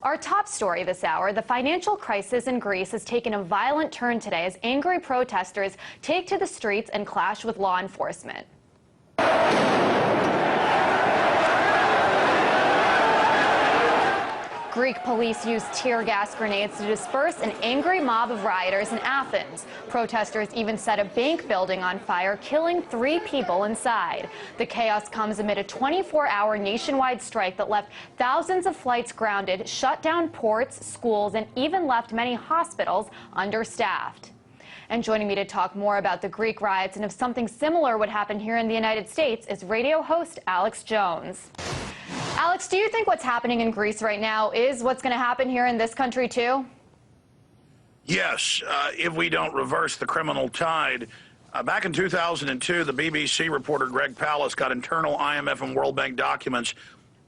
Our top story this hour, the financial crisis in Greece has taken a violent turn today as angry protesters take to the streets and clash with law enforcement. Greek police used tear gas grenades to disperse an angry mob of rioters in Athens. Protesters even set a bank building on fire, killing 3 people inside. The chaos comes amid a 24-hour nationwide strike that left thousands of flights grounded, shut down ports, schools, and even left many hospitals understaffed. And joining me to talk more about the Greek riots and if something similar would happen here in the United States is radio host Alex Jones. Alex, do you think what's happening in Greece right now is what's going to happen here in this country too? Yes, if we don't reverse the criminal tide. Back in 2002, the BBC reporter Greg Pallas got internal IMF and World Bank documents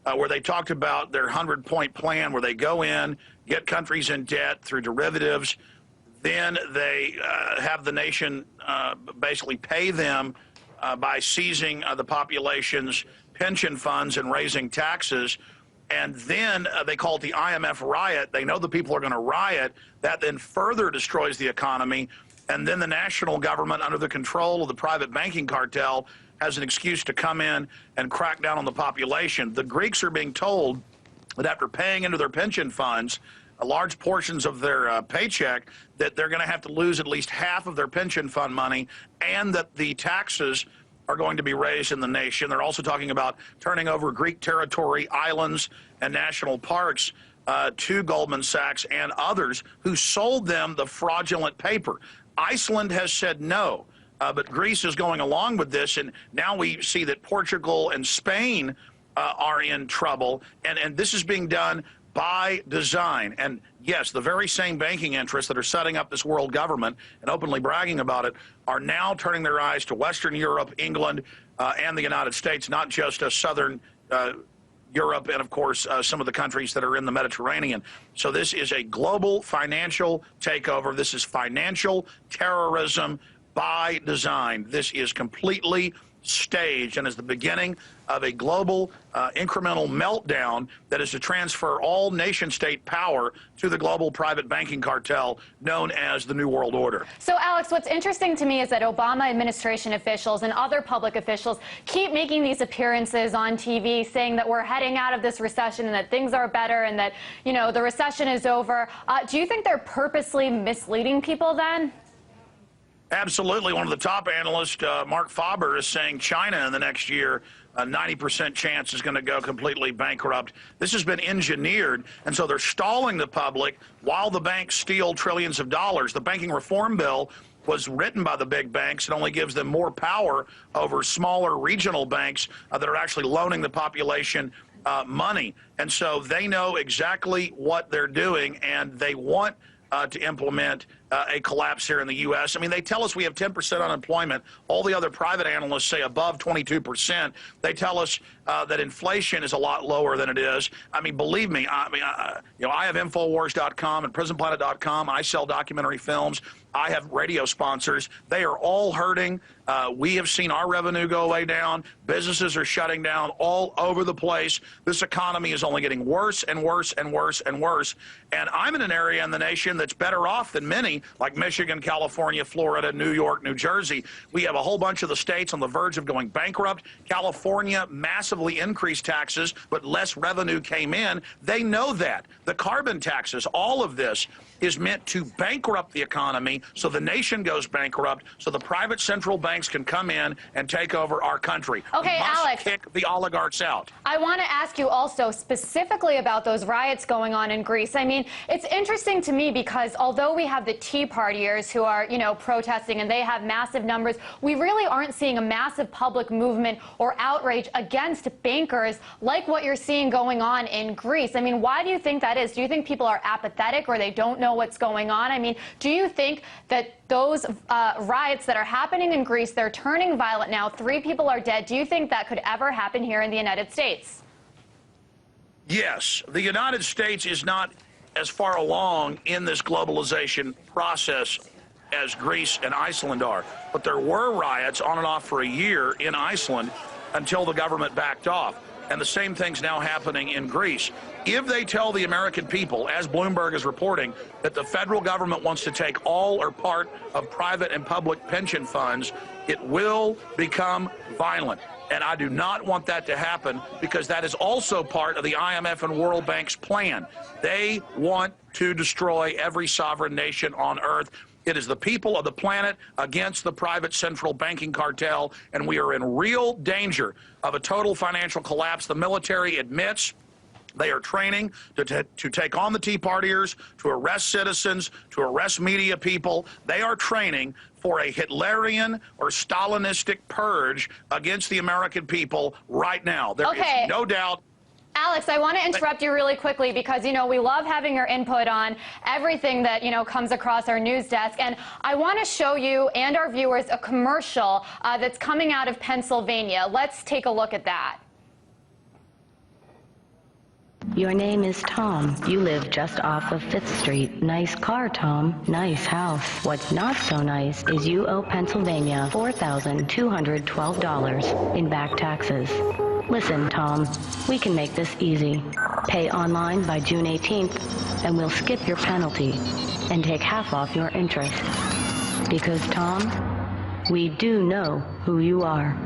where they talked about their 100-point plan where they go in, get countries in debt through derivatives, then they have the nation basically pay them by seizing the population's pension funds and raising taxes. And then they call it the IMF riot. They know the people are going to riot. That then further destroys the economy. And then the national government, under the control of the private banking cartel, has an excuse to come in and crack down on the population. The Greeks are being told that after paying into their pension funds, large portions of their paycheck, that they're going to have to lose at least half of their pension fund money, and that the taxes are going to be raised in the nation. They're also talking about turning over Greek territory, islands, and national parks to Goldman Sachs and others who sold them the fraudulent paper. Iceland has said no, but Greece is going along with this, and now we see that Portugal and Spain are in trouble, and this is being done by design. And yes, the very same banking interests that are setting up this world government and openly bragging about it are now turning their eyes to Western Europe, England, and the United States, not just Southern Europe and, of course, some of the countries that are in the Mediterranean. So this is a global financial takeover. This is financial terrorism by design. This is completely staged and is the beginning of a global incremental meltdown that is to transfer all nation-state power to the global private banking cartel known as the New World Order. So, Alex, what's interesting to me is that Obama administration officials and other public officials keep making these appearances on TV saying that we're heading out of this recession and that things are better and that, you know, the recession is over. Do you think they're purposely misleading people then? Absolutely. One of the top analysts, Mark Faber, is saying China in the next year, a 90% chance is going to go completely bankrupt. This has been engineered, and so they're stalling the public while the banks steal trillions of dollars. The banking reform bill was written by the big banks and only gives them more power over smaller regional banks that are actually loaning the population money. And so they know exactly what they're doing, and they want to implement a collapse here in the U.S. I mean, they tell us we have 10% unemployment. All the other private analysts say above 22%. They tell us that inflation is a lot lower than it is. I mean, believe me, I have Infowars.com and PrisonPlanet.com. I sell documentary films. I have radio sponsors. They are all hurting. We have seen our revenue go way down. Businesses are shutting down all over the place. This economy is only getting worse and worse and worse and worse. And I'm in an area in the nation that's better off than many, like Michigan, California, Florida, New York, New Jersey. We have a whole bunch of the states on the verge of going bankrupt. California massively increased taxes, but less revenue came in. They know that. The carbon taxes, all of this is meant to bankrupt the economy so the nation goes bankrupt, so the private central banks can come in and take over our country. Okay, we must Alex, kick the oligarchs out. I want to ask you also specifically about those riots going on in Greece. I mean, it's interesting to me because although we have the Tea Partiers who are, you know, protesting and they have massive numbers, we really aren't seeing a massive public movement or outrage against bankers like what you're seeing going on in Greece. I mean, why do you think that is? Do you think people are apathetic or they don't know what's going on? I mean, do you think that those riots that are happening in Greece, they're turning violent now, 3 people are dead, do you think that could ever happen here in the United States? Yes. The United States is not as far along in this globalization process as Greece and Iceland are. But there were riots on and off for a year in Iceland until the government backed off. and the same thing's now happening in Greece. If they tell the American people, as Bloomberg is reporting, that the federal government wants to take all or part of private and public pension funds, it will become violent. And I do not want that to happen, because that is also part of the IMF and World Bank's plan. They want to destroy every sovereign nation on earth. It is the people of the planet against the private central banking cartel, and we are in real danger of a total financial collapse. The military admits they are training to take on the Tea Partiers, to arrest citizens, to arrest media people. They are training for a Hitlerian or Stalinistic purge against the American people right now. There is no doubt. Alex, I want to interrupt you really quickly because, you know, we love having your input on everything that, you know, comes across our news desk. And I want to show you and our viewers a commercial that's coming out of Pennsylvania. Let's take a look at that. Your name is Tom. You live just off of 5th Street. Nice car, Tom. Nice house. What's not so nice is you owe Pennsylvania $4,212 in back taxes. Listen, Tom, we can make this easy. Pay online by June 18th, and we'll skip your penalty and take half off your interest. Because, Tom, we do know who you are.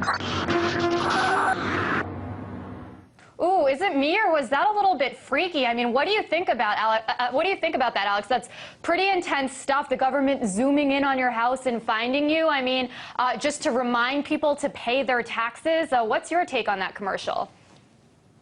Ooh, is it me, or was that a little bit freaky? I mean, what do you think about that, Alex? That's pretty intense stuff. The government zooming in on your house and finding you. I mean, just to remind people to pay their taxes. What's your take on that commercial?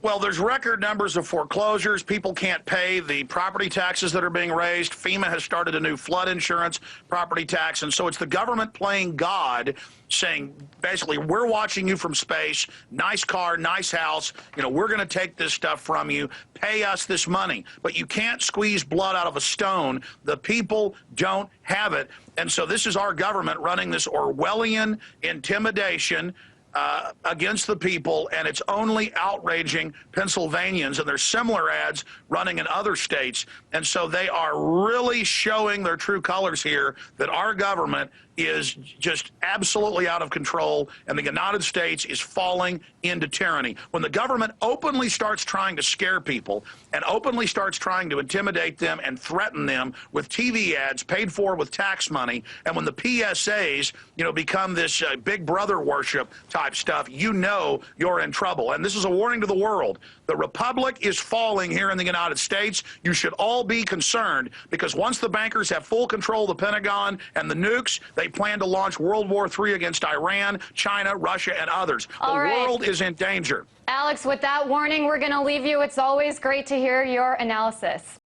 Well, there's record numbers of foreclosures. People can't pay the property taxes that are being raised. FEMA has started a new flood insurance property tax. And so it's the government playing God, saying, basically, we're watching you from space. Nice car, nice house. You know, we're going to take this stuff from you. Pay us this money. But you can't squeeze blood out of a stone. The people don't have it. And so this is our government running this Orwellian intimidation against the people, and it's only outraging Pennsylvanians, and there's similar ads running in other states. And so they are really showing their true colors here, that our government is just absolutely out of control, and the United States is falling into tyranny. When the government openly starts trying to scare people and openly starts trying to intimidate them and threaten them with TV ads paid for with tax money, and when the PSAs, you know, become this big brother worship type stuff, you know you're in trouble. And this is a warning to the world. The republic is falling here in the United States. You should all be concerned, because once the bankers have full control of the Pentagon and the nukes, they plan to launch World War III against Iran, China, Russia, and others. The world is in danger. Alex, with that warning, we're going to leave you. It's always great to hear your analysis.